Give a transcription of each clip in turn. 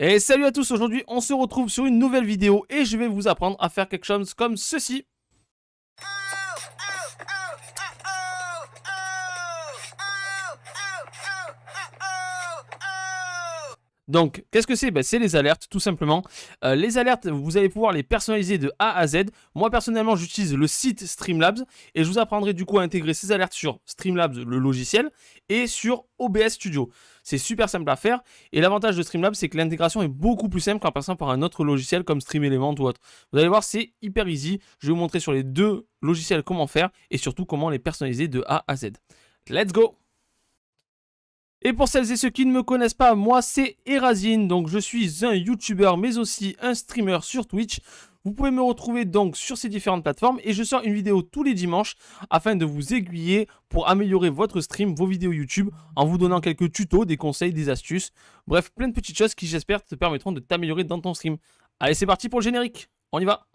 Et salut à tous, aujourd'hui on se retrouve sur une nouvelle vidéo et je vais vous apprendre à faire quelque chose comme ceci. Donc, qu'est-ce que c'est? C'est les alertes, tout simplement. Les alertes, vous allez pouvoir les personnaliser de A à Z. Moi, personnellement, j'utilise le site Streamlabs et je vous apprendrai du coup à intégrer ces alertes sur Streamlabs, le logiciel, et sur OBS Studio. C'est super simple à faire et l'avantage de Streamlabs, c'est que l'intégration est beaucoup plus simple qu'en passant par un autre logiciel comme StreamElement ou autre. Vous allez voir, c'est hyper easy. Je vais vous montrer sur les deux logiciels comment faire et surtout comment les personnaliser de A à Z. Let's go! Et pour celles et ceux qui ne me connaissent pas, moi c'est Erazine, donc je suis un YouTuber mais aussi un streamer sur Twitch. Vous pouvez me retrouver donc sur ces différentes plateformes et je sors une vidéo tous les dimanches afin de vous aiguiller pour améliorer votre stream, vos vidéos YouTube, en vous donnant quelques tutos, des conseils, des astuces. Bref, plein de petites choses qui j'espère te permettront de t'améliorer dans ton stream. Allez, c'est parti pour le générique, on y va!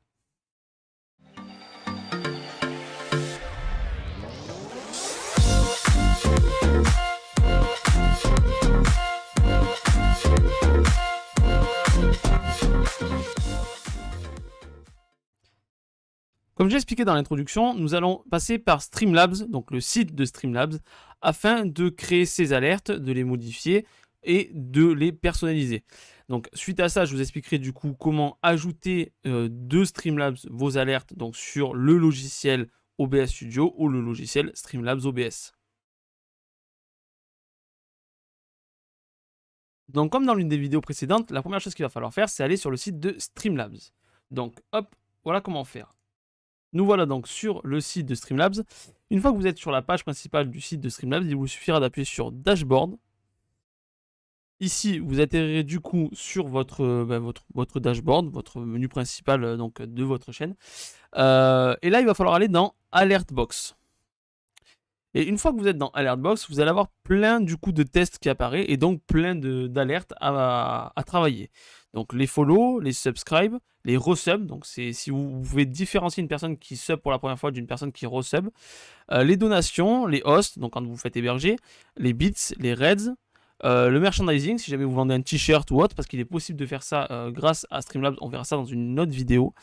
Comme j'ai expliqué dans l'introduction, nous allons passer par Streamlabs, donc le site de Streamlabs, afin de créer ces alertes, de les modifier et de les personnaliser. Donc suite à ça, je vous expliquerai du coup comment ajouter de Streamlabs vos alertes donc sur le logiciel OBS Studio ou le logiciel Streamlabs OBS. Donc comme dans l'une des vidéos précédentes, la première chose qu'il va falloir faire, c'est aller sur le site de Streamlabs. Donc hop, voilà comment faire. Nous voilà donc sur le site de Streamlabs. Une fois que vous êtes sur la page principale du site de Streamlabs, il vous suffira d'appuyer sur Dashboard. Ici, vous atterrirez du coup sur votre dashboard, votre menu principal donc, de votre chaîne. Et là, il va falloir aller dans Alert Box. Et une fois que vous êtes dans Alert Box, vous allez avoir plein du coup de tests qui apparaissent et donc plein d'alertes à travailler. Donc les follow, les subscribe, les resub, donc c'est si vous pouvez différencier une personne qui sub pour la première fois d'une personne qui resub, les donations, les hosts, donc quand vous faites héberger, les bits, les raids, le merchandising, si jamais vous vendez un t-shirt ou autre, parce qu'il est possible de faire ça grâce à Streamlabs, on verra ça dans une autre vidéo.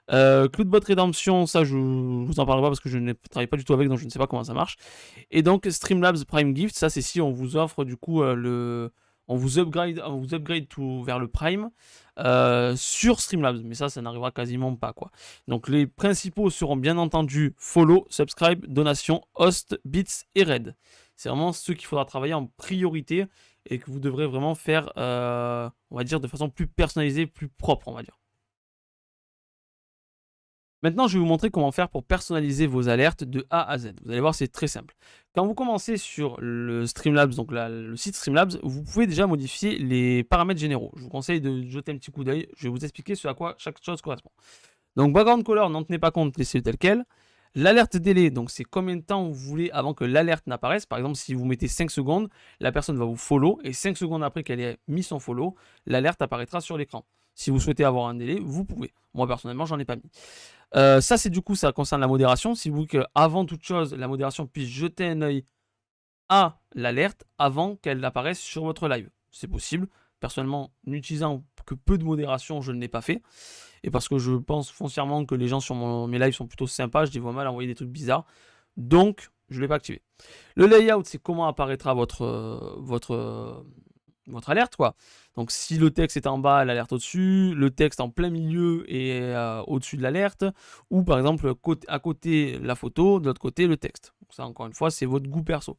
Cloudbot Redemption, ça je vous en parlerai pas parce que je ne travaille pas du tout avec, donc je ne sais pas comment ça marche. Et donc Streamlabs Prime Gift, ça c'est si on vous offre du coup on vous upgrade tout vers le Prime sur Streamlabs, mais ça n'arrivera quasiment pas quoi. Donc les principaux seront bien entendu follow, subscribe, donation, host, bits et raid. C'est vraiment ceux qu'il faudra travailler en priorité et que vous devrez vraiment faire, on va dire, de façon plus personnalisée, plus propre, on va dire. Maintenant, je vais vous montrer comment faire pour personnaliser vos alertes de A à Z. Vous allez voir, c'est très simple. Quand vous commencez sur le Streamlabs, donc le site Streamlabs, vous pouvez déjà modifier les paramètres généraux. Je vous conseille de jeter un petit coup d'œil. Je vais vous expliquer ce à quoi chaque chose correspond. Donc, background color, n'en tenez pas compte, laissez-le tel quel. L'alerte délai, donc c'est combien de temps vous voulez avant que l'alerte n'apparaisse. Par exemple, si vous mettez 5 secondes, la personne va vous follow et 5 secondes après qu'elle ait mis son follow, l'alerte apparaîtra sur l'écran. Si vous souhaitez avoir un délai, vous pouvez. Moi, personnellement, j'en ai pas mis. Ça, c'est du coup, ça concerne la modération. Si vous voulez qu'avant toute chose, la modération puisse jeter un œil à l'alerte avant qu'elle apparaisse sur votre live. C'est possible. Personnellement, n'utilisant que peu de modération, je ne l'ai pas fait. Et parce que je pense foncièrement que les gens sur mes lives sont plutôt sympas, je les vois mal envoyer des trucs bizarres. Donc, je ne l'ai pas activé. Le layout, c'est comment apparaîtra votre alerte, quoi. Donc, si le texte est en bas, l'alerte au-dessus, le texte en plein milieu et au-dessus de l'alerte, ou par exemple, à côté la photo, de l'autre côté le texte. Donc, ça, encore une fois, c'est votre goût perso.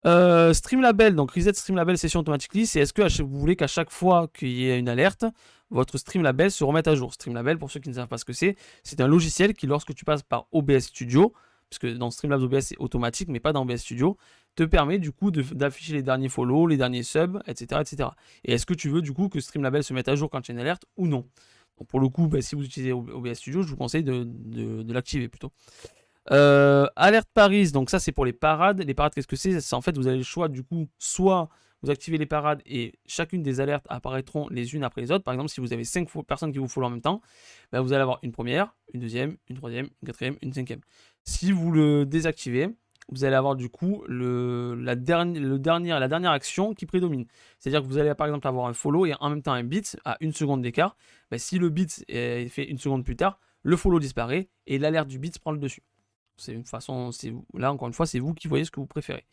Streamlabel, donc reset Streamlabel session automatically, c'est est-ce que vous voulez qu'à chaque fois qu'il y ait une alerte, votre Streamlabel se remette à jour. Streamlabel, pour ceux qui ne savent pas ce que c'est un logiciel qui, lorsque tu passes par OBS Studio, puisque dans Streamlabs OBS c'est automatique, mais pas dans OBS Studio, te permet du coup d'afficher les derniers follow, les derniers subs, etc., etc. Et est-ce que tu veux du coup que Streamlabel se mette à jour quand il y a une alerte ou non? Donc pour le coup, si vous utilisez OBS Studio, je vous conseille de l'activer plutôt. Alerte Paris, donc ça c'est pour les parades. Les parades, qu'est-ce que c'est? En fait, vous avez le choix du coup, soit vous activez les parades et chacune des alertes apparaîtront les unes après les autres. Par exemple, si vous avez 5 personnes qui vous follow en même temps, ben, vous allez avoir une première, une deuxième, une troisième, une quatrième, une cinquième. Si vous le désactivez, vous allez avoir du coup la dernière action qui prédomine. C'est-à-dire que vous allez par exemple avoir un follow et en même temps un bit à 1 seconde d'écart. Ben, si le bit est fait 1 seconde plus tard, le follow disparaît et l'alerte du bit prend le dessus. C'est une façon, là encore une fois, c'est vous qui voyez ce que vous préférez.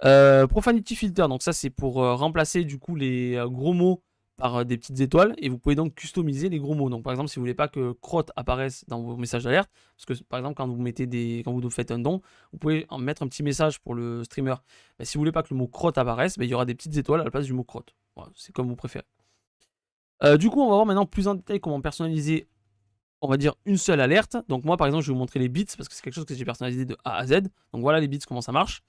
Profanity filter, donc ça c'est pour remplacer du coup les gros mots par des petites étoiles et vous pouvez donc customiser les gros mots. Donc par exemple si vous voulez pas que crotte apparaisse dans vos messages d'alerte, parce que par exemple quand vous faites un don, vous pouvez en mettre un petit message pour le streamer. Mais si vous voulez pas que le mot crotte apparaisse, il y aura des petites étoiles à la place du mot crotte. Voilà, c'est comme vous préférez. Du coup on va voir maintenant plus en détail comment personnaliser, on va dire, une seule alerte. Donc moi par exemple je vais vous montrer les bits parce que c'est quelque chose que j'ai personnalisé de A à Z. Donc voilà les bits, comment ça marche.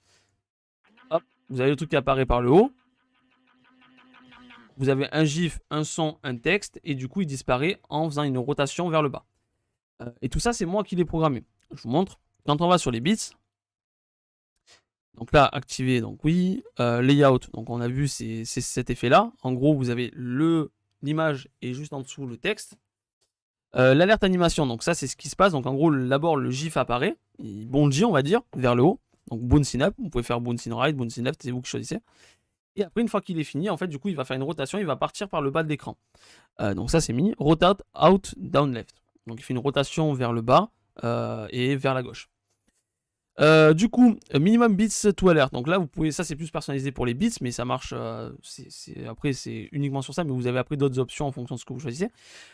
Hop, vous avez le truc qui apparaît par le haut. Vous avez un gif, un son, un texte, et du coup il disparaît en faisant une rotation vers le bas. Et tout ça c'est moi qui l'ai programmé. Je vous montre. Quand on va sur les bits, donc là activer, donc oui, layout, donc on a vu c'est cet effet là. En gros vous avez l'image et juste en dessous le texte. L'alerte animation, donc ça c'est ce qui se passe. Donc en gros d'abord le gif apparaît, il bondit on va dire vers le haut. Donc bounce in up, vous pouvez faire bounce in right, bounce in left, c'est vous qui choisissez. Et après, une fois qu'il est fini, en fait, du coup, il va faire une rotation, il va partir par le bas de l'écran. Donc ça, c'est mis. Rotate, out, down, left. Donc il fait une rotation vers le bas et vers la gauche. Du coup, minimum bits to alert. Donc là, vous pouvez, ça c'est plus personnalisé pour les bits, mais ça marche. Après, c'est uniquement sur ça, mais vous avez après d'autres options en fonction de ce que vous choisissez.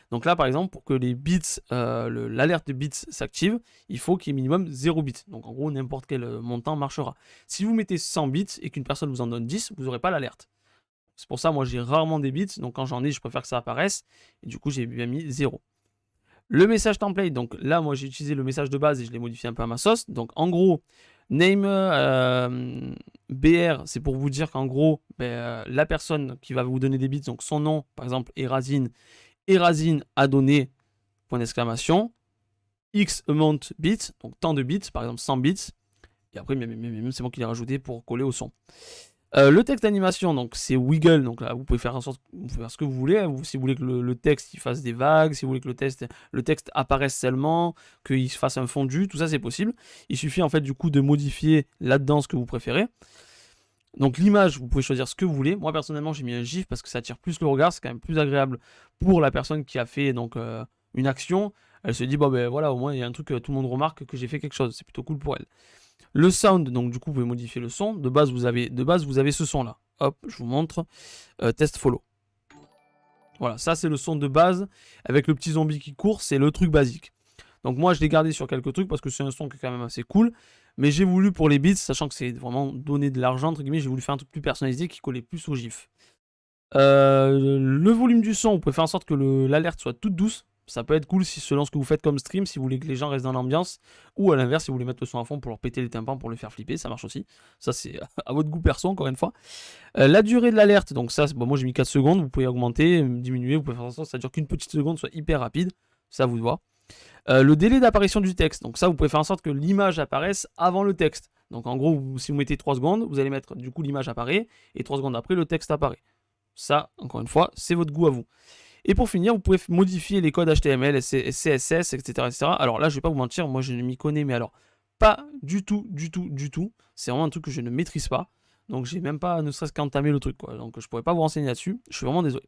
Donc là, par exemple, pour que les bits, l'alerte de bits s'active, il faut qu'il y ait minimum 0 bits. Donc en gros, n'importe quel montant marchera. Si vous mettez 100 bits et qu'une personne vous en donne 10, vous n'aurez pas l'alerte. C'est pour ça, moi, j'ai rarement des bits. Donc quand j'en ai, je préfère que ça apparaisse. Et du coup, j'ai bien mis 0. Le message template, donc là, moi, j'ai utilisé le message de base et je l'ai modifié un peu à ma sauce. Donc, en gros, name BR, c'est pour vous dire qu'en gros, la personne qui va vous donner des bits, donc son nom, par exemple, Erazine a donné, point d'exclamation, X amount bits, donc tant de bits, par exemple 100 bits. Et après, même c'est moi qui l'ai rajouté pour coller au son. Le texte d'animation, donc c'est wiggle, donc là vous pouvez faire en sorte, vous pouvez faire ce que vous voulez, si vous voulez que le texte il fasse des vagues, si vous voulez que le texte apparaisse seulement, qu'il fasse un fondu, tout ça c'est possible. Il suffit en fait du coup de modifier là-dedans ce que vous préférez. Donc l'image, vous pouvez choisir ce que vous voulez. Moi personnellement j'ai mis un gif parce que ça attire plus le regard, c'est quand même plus agréable pour la personne qui a fait donc une action. Elle se dit bon ben voilà, au moins il y a un truc que tout le monde remarque que j'ai fait quelque chose, c'est plutôt cool pour elle. Le sound, donc du coup vous pouvez modifier le son. De base vous avez ce son là. Hop, je vous montre. Test follow. Voilà, ça c'est le son de base avec le petit zombie qui court, c'est le truc basique. Donc moi je l'ai gardé sur quelques trucs parce que c'est un son qui est quand même assez cool. Mais j'ai voulu pour les beats, sachant que c'est vraiment donner de l'argent entre guillemets, j'ai voulu faire un truc plus personnalisé qui collait plus au gif. Le volume du son, vous pouvez faire en sorte que l'alerte soit toute douce. Ça peut être cool si selon ce que vous faites comme stream, si vous voulez que les gens restent dans l'ambiance, ou à l'inverse, si vous voulez mettre le son à fond pour leur péter les tympans, pour les faire flipper, ça marche aussi. Ça, c'est à votre goût perso, encore une fois. La durée de l'alerte, donc ça, bon, moi j'ai mis 4 secondes, vous pouvez augmenter, diminuer, vous pouvez faire en sorte que ça dure qu'une petite seconde, soit hyper rapide, ça vous doit. Le délai d'apparition du texte, donc ça, vous pouvez faire en sorte que l'image apparaisse avant le texte. Donc en gros, si vous mettez 3 secondes, vous allez mettre, du coup, l'image apparaît, et 3 secondes après, le texte apparaît. Ça, encore une fois, c'est votre goût à vous. Et pour finir, vous pouvez modifier les codes HTML, CSS, etc. Alors là, je vais pas vous mentir, moi je ne m'y connais, mais alors pas du tout. C'est vraiment un truc que je ne maîtrise pas. Donc j'ai même pas ne serait-ce qu'entamé le truc, quoi. Donc je pourrais pas vous renseigner là-dessus. Je suis vraiment désolé.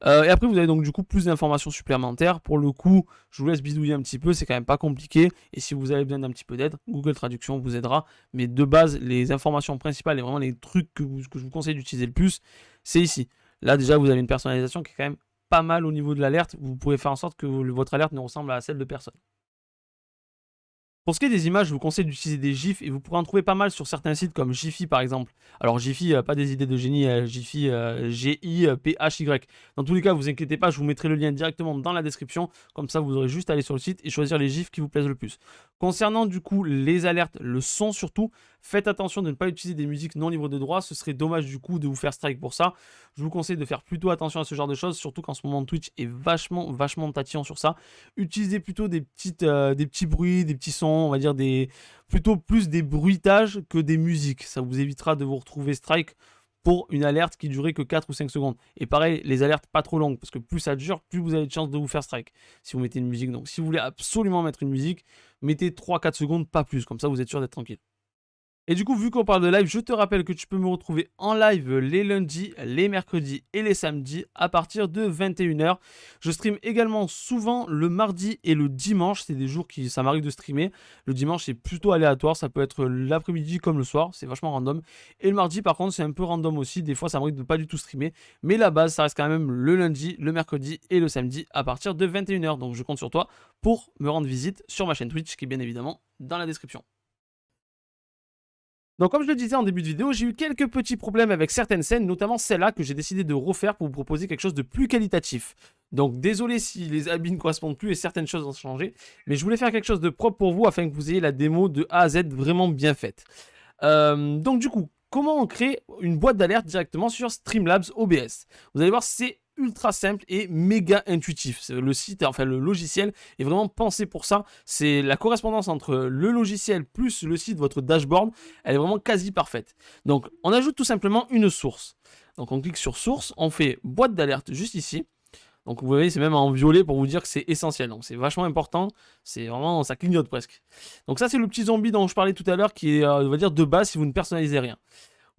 Et après, vous avez donc du coup plus d'informations supplémentaires. Pour le coup, je vous laisse bidouiller un petit peu, c'est quand même pas compliqué. Et si vous avez besoin d'un petit peu d'aide, Google Traduction vous aidera. Mais de base, les informations principales et vraiment les trucs que je vous conseille d'utiliser le plus, c'est ici. Là déjà, vous avez une personnalisation qui est quand même pas mal au niveau de l'alerte. Vous pouvez faire en sorte que votre alerte ne ressemble à celle de personne. Pour ce qui est des images, je vous conseille d'utiliser des GIFs et vous pourrez en trouver pas mal sur certains sites comme Giphy par exemple. Alors Giphy, pas des idées de génie, Giphy, G-I-P-H-Y. Dans tous les cas, vous inquiétez pas, je vous mettrai le lien directement dans la description. Comme ça, vous aurez juste à aller sur le site et choisir les GIFs qui vous plaisent le plus. Concernant du coup les alertes, le son surtout, faites attention de ne pas utiliser des musiques non libres de droit. Ce serait dommage du coup de vous faire strike pour ça. Je vous conseille de faire plutôt attention à ce genre de choses, surtout qu'en ce moment Twitch est vachement tatillon sur ça. Utilisez plutôt des petits bruits, des petits sons, on va dire plutôt plus des bruitages que des musiques. Ça vous évitera de vous retrouver strike pour une alerte qui durait que 4 ou 5 secondes. Et pareil, les alertes pas trop longues, parce que plus ça dure, plus vous avez de chances de vous faire strike si vous mettez une musique. Donc si vous voulez absolument mettre une musique, mettez 3-4 secondes, pas plus, comme ça vous êtes sûr d'être tranquille. Et du coup, vu qu'on parle de live, je te rappelle que tu peux me retrouver en live les lundis, les mercredis et les samedis à partir de 21h. Je stream également souvent le mardi et le dimanche. C'est des jours qui ça m'arrive de streamer. Le dimanche, c'est plutôt aléatoire. Ça peut être l'après-midi comme le soir. C'est vachement random. Et le mardi, par contre, c'est un peu random aussi. Des fois, ça m'arrive de pas du tout streamer. Mais la base, ça reste quand même le lundi, le mercredi et le samedi à partir de 21h. Donc, je compte sur toi pour me rendre visite sur ma chaîne Twitch qui est bien évidemment dans la description. Donc comme je le disais en début de vidéo, j'ai eu quelques petits problèmes avec certaines scènes, notamment celle-là que j'ai décidé de refaire pour vous proposer quelque chose de plus qualitatif. Donc désolé si les habits ne correspondent plus et certaines choses ont changé, mais je voulais faire quelque chose de propre pour vous afin que vous ayez la démo de A à Z vraiment bien faite. Donc du coup, comment on crée une boîte d'alerte directement sur Streamlabs OBS? Vous allez voir, c'est ultra simple et méga intuitif. Le site, enfin le logiciel est vraiment pensé pour ça. C'est la correspondance entre le logiciel plus le site, votre dashboard, elle est vraiment quasi parfaite. Donc on ajoute tout simplement une source. Donc on clique sur source, on fait boîte d'alerte juste ici. Donc vous voyez, c'est même en violet pour vous dire que c'est essentiel. Donc c'est vachement important. C'est vraiment, ça clignote presque. Donc ça c'est le petit zombie dont je parlais tout à l'heure qui est, on va dire, de base si vous ne personnalisez rien.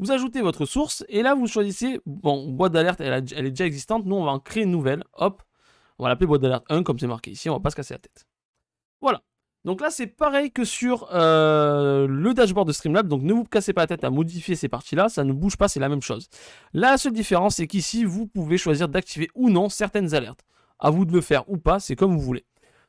Vous ajoutez votre source et là vous choisissez, bon, boîte d'alerte, elle est déjà existante. Nous on va en créer une nouvelle. Hop, on va l'appeler boîte d'alerte 1 comme c'est marqué ici. On va pas se casser la tête. Voilà. Donc là, c'est pareil que sur le dashboard de Streamlabs. Donc ne vous cassez pas la tête à modifier ces parties-là. Ça ne bouge pas, c'est la même chose. La seule différence, c'est qu'ici, vous pouvez choisir d'activer ou non certaines alertes. À vous de le faire ou pas, c'est comme vous voulez.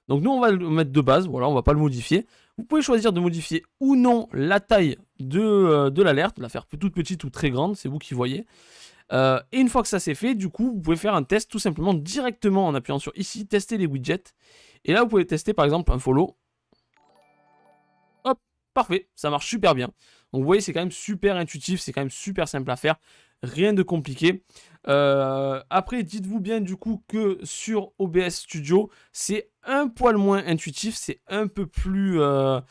Donc nous, on va le mettre de base. Voilà, on ne va pas le modifier. Vous pouvez choisir de modifier ou non la taille de l'alerte. La faire toute petite ou très grande, c'est vous qui voyez. Et une fois que ça c'est fait, du coup, vous pouvez faire un test tout simplement directement en appuyant sur ici, tester les widgets. Et là, vous pouvez tester par exemple un follow. Hop, parfait, ça marche super bien. Donc vous voyez, c'est quand même super intuitif, c'est quand même super simple à faire, rien de compliqué. Après, dites-vous bien du coup que sur OBS Studio, c'est un poil moins intuitif, c'est un peu plus... on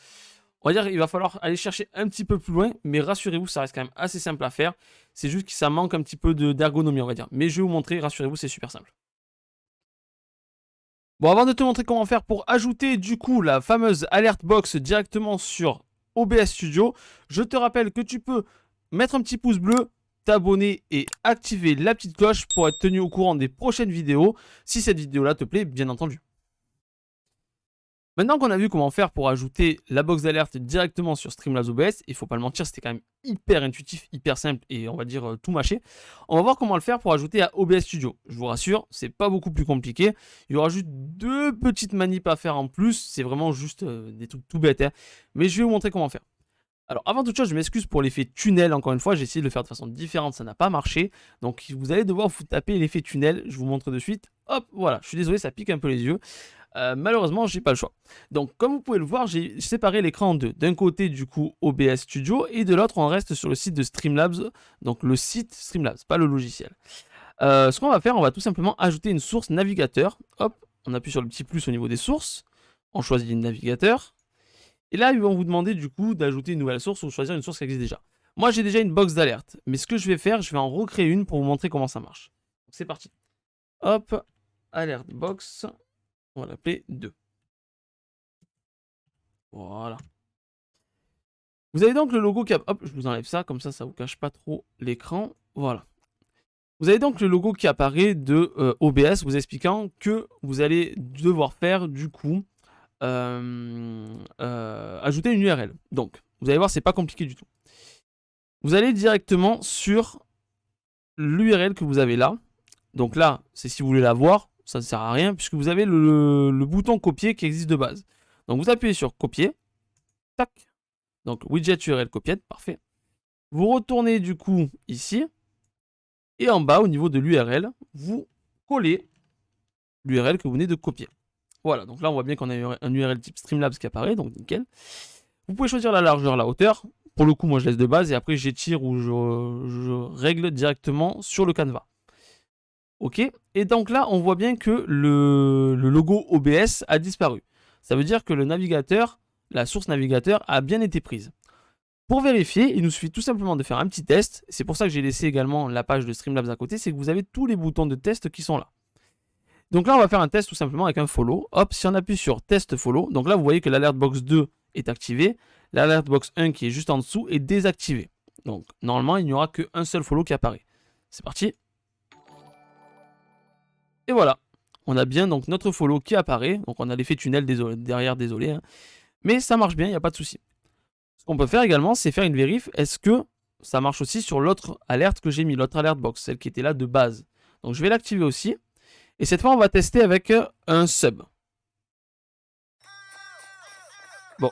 va dire qu'il va falloir aller chercher un petit peu plus loin, mais rassurez-vous, ça reste quand même assez simple à faire. C'est juste que ça manque un petit peu d'ergonomie, on va dire. Mais je vais vous montrer, rassurez-vous, c'est super simple. Bon, avant de te montrer comment faire pour ajouter du coup la fameuse alert box directement sur OBS Studio, je te rappelle que tu peux mettre un petit pouce bleu, t'abonner et activer la petite cloche pour être tenu au courant des prochaines vidéos, si cette vidéo-là te plaît, bien entendu. Maintenant qu'on a vu comment faire pour ajouter la box d'alerte directement sur Streamlabs OBS, il faut pas le mentir, c'était quand même hyper intuitif, hyper simple et on va dire tout mâché. On va voir comment le faire pour ajouter à OBS Studio. Je vous rassure, c'est pas beaucoup plus compliqué. Il y aura juste deux petites manips à faire en plus, c'est vraiment juste des trucs tout bêtes, hein. Mais je vais vous montrer comment faire. Alors avant toute chose, je m'excuse pour l'effet tunnel, encore une fois, j'ai essayé de le faire de façon différente, ça n'a pas marché. Donc vous allez devoir vous taper l'effet tunnel, je vous montre de suite. Hop, voilà, je suis désolé, ça pique un peu les yeux. Malheureusement, j'ai pas le choix. Donc, comme vous pouvez le voir, j'ai séparé l'écran en deux. D'un côté, du coup, OBS Studio, et de l'autre, on reste sur le site de Streamlabs, donc le site Streamlabs, pas le logiciel. Ce qu'on va faire, on va tout simplement ajouter une source navigateur. Hop, on appuie sur le petit plus au niveau des sources. On choisit le navigateur. Et là, ils vont vous demander, du coup, d'ajouter une nouvelle source ou choisir une source qui existe déjà. Moi, j'ai déjà une box d'alerte. Mais ce que je vais faire, je vais en recréer une pour vous montrer comment ça marche. C'est parti. Hop, alert box. On va l'appeler 2. Voilà. Vous avez donc le logo qui apparaît. Hop, je vous enlève ça, comme ça, ça ne vous cache pas trop l'écran. Voilà. Vous avez donc le logo qui apparaît de OBS, vous expliquant que vous allez devoir faire, du coup, ajouter une URL. Donc, vous allez voir, c'est pas compliqué du tout. Vous allez directement sur l'URL que vous avez là. Donc là, c'est si vous voulez la voir. Ça ne sert à rien puisque vous avez le bouton copier qui existe de base. Donc vous appuyez sur copier. Tac. Donc widget URL copied. Parfait. Vous retournez du coup ici. Et en bas au niveau de l'URL, vous collez l'URL que vous venez de copier. Voilà. Donc là on voit bien qu'on a un URL type Streamlabs qui apparaît. Donc nickel. Vous pouvez choisir la largeur, la hauteur. Pour le coup moi je laisse de base et après j'étire ou je règle directement sur le canevas. Ok, et donc là, on voit bien que le logo OBS a disparu. Ça veut dire que le navigateur, la source navigateur a bien été prise. Pour vérifier, il nous suffit tout simplement de faire un petit test. C'est pour ça que j'ai laissé également la page de Streamlabs à côté, c'est que vous avez tous les boutons de test qui sont là. Donc là, on va faire un test tout simplement avec un follow. Hop, si on appuie sur test follow, donc là, vous voyez que l'alert box 2 est activé, l'alert box 1 qui est juste en dessous est désactivé. Donc normalement il n'y aura qu'un seul follow qui apparaît. C'est parti. Et voilà, on a bien donc notre follow qui apparaît. Donc on a l'effet tunnel derrière, désolé. Hein. Mais ça marche bien, il n'y a pas de souci. Ce qu'on peut faire également, c'est faire une vérif. Est-ce que ça marche aussi sur l'autre alerte que j'ai mis, l'autre alert box, celle qui était là de base. Donc je vais l'activer aussi. Et cette fois, on va tester avec un sub. Bon.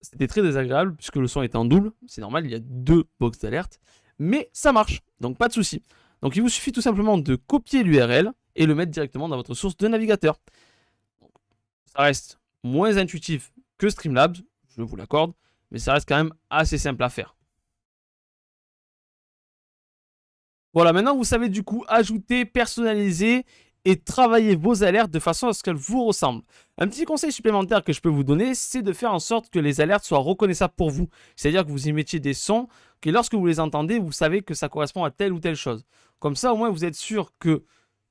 C'était très désagréable puisque le son était en double. C'est normal, il y a 2 box d'alerte. Mais ça marche, donc pas de souci. Donc il vous suffit tout simplement de copier l'URL et le mettre directement dans votre source de navigateur. Ça reste moins intuitif que Streamlabs, je vous l'accorde, mais ça reste quand même assez simple à faire. Voilà, maintenant vous savez du coup ajouter, personnaliser et travailler vos alertes de façon à ce qu'elles vous ressemblent. Un petit conseil supplémentaire que je peux vous donner, c'est de faire en sorte que les alertes soient reconnaissables pour vous. C'est-à-dire que vous y mettiez des sons, que lorsque vous les entendez, vous savez que ça correspond à telle ou telle chose. Comme ça, au moins, vous êtes sûr que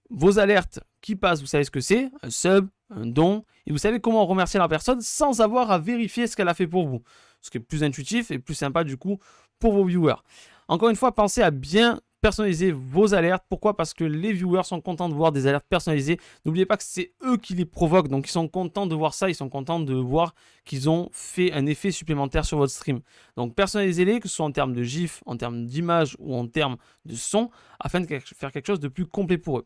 vos alertes qui passent, vous savez ce que c'est, un sub, un don, et vous savez comment remercier la personne sans avoir à vérifier ce qu'elle a fait pour vous. Ce qui est plus intuitif et plus sympa du coup pour vos viewers. Encore une fois, pensez à bien personnaliser vos alertes. Pourquoi? Parce que les viewers sont contents de voir des alertes personnalisées. N'oubliez pas que c'est eux qui les provoquent. Donc ils sont contents de voir ça. Ils sont contents de voir qu'ils ont fait un effet supplémentaire sur votre stream. Donc personnalisez-les, que ce soit en termes de GIF, en termes d'image ou en termes de son, afin de faire quelque chose de plus complet pour eux.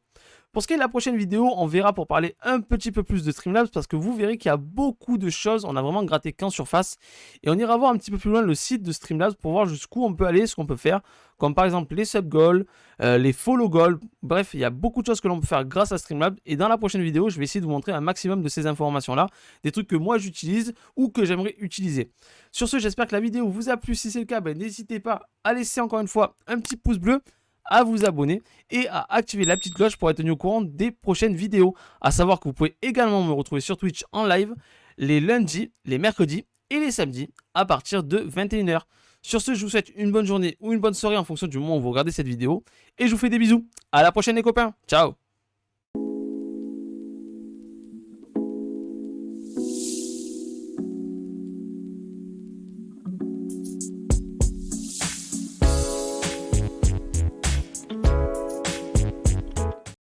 Pour ce qui est de la prochaine vidéo, on verra pour parler un petit peu plus de Streamlabs parce que vous verrez qu'il y a beaucoup de choses. On a vraiment gratté qu'en surface. Et on ira voir un petit peu plus loin le site de Streamlabs pour voir jusqu'où on peut aller, ce qu'on peut faire. Comme par exemple les sub goals, les follow goals. Bref, il y a beaucoup de choses que l'on peut faire grâce à Streamlabs. Et dans la prochaine vidéo, je vais essayer de vous montrer un maximum de ces informations-là. Des trucs que moi j'utilise ou que j'aimerais utiliser. Sur ce, j'espère que la vidéo vous a plu. Si c'est le cas, n'hésitez pas à laisser encore une fois un petit pouce bleu, à vous abonner et à activer la petite cloche pour être tenu au courant des prochaines vidéos. À savoir que vous pouvez également me retrouver sur Twitch en live les lundis, les mercredis et les samedis à partir de 21 h. Sur ce, je vous souhaite une bonne journée ou une bonne soirée en fonction du moment où vous regardez cette vidéo. Et je vous fais des bisous. À la prochaine les copains. Ciao.